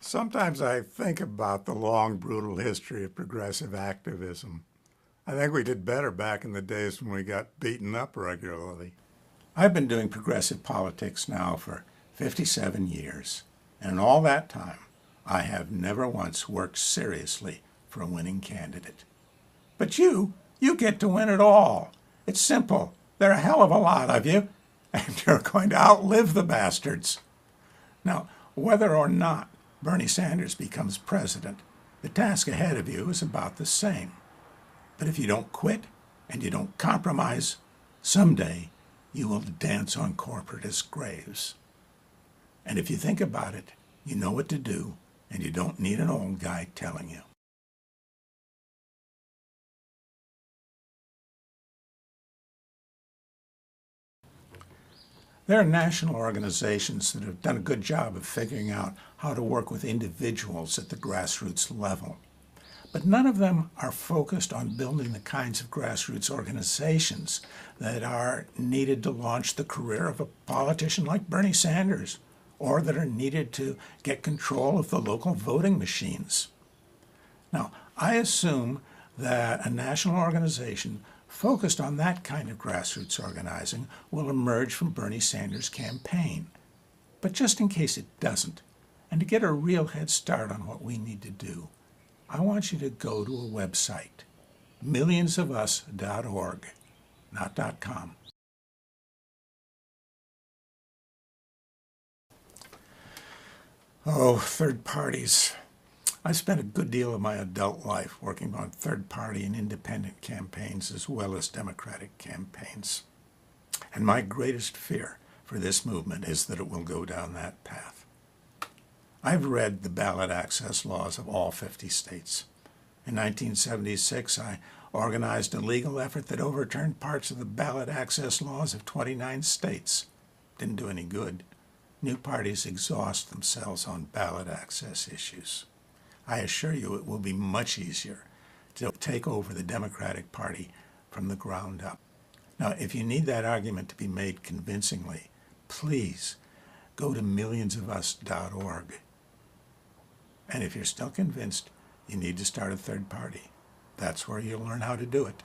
Sometimes I think about the long, brutal history of progressive activism. I think we did better back in the days when we got beaten up regularly. I've been doing progressive politics now for 57 years, and in all that time, I have never once worked seriously for a winning candidate. But you get to win it all. It's simple. There are a hell of a lot of you, and you're going to outlive the bastards. Now, whether or not Bernie Sanders becomes president, the task ahead of you is about the same. But if you don't quit and you don't compromise, someday you will dance on corporatist graves. And if you think about it, you know what to do, and you don't need an old guy telling you. There are national organizations that have done a good job of figuring out how to work with individuals at the grassroots level. But none of them are focused on building the kinds of grassroots organizations that are needed to launch the career of a politician like Bernie Sanders, or that are needed to get control of the local voting machines. Now, I assume that a national organization focused on that kind of grassroots organizing will emerge from Bernie Sanders' campaign. But just in case it doesn't, and to get a real head start on what we need to do, I want you to go to a website, millionsofus.org, not .com. Oh, third parties. I spent a good deal of my adult life working on third-party and independent campaigns as well as Democratic campaigns. And my greatest fear for this movement is that it will go down that path. I've read the ballot access laws of all 50 states. In 1976, I organized a legal effort that overturned parts of the ballot access laws of 29 states. Didn't do any good. New parties exhaust themselves on ballot access issues. I assure you it will be much easier to take over the Democratic Party from the ground up. Now, if you need that argument to be made convincingly, please go to millionsofus.org. And if you're still convinced you need to start a third party, that's where you'll learn how to do it.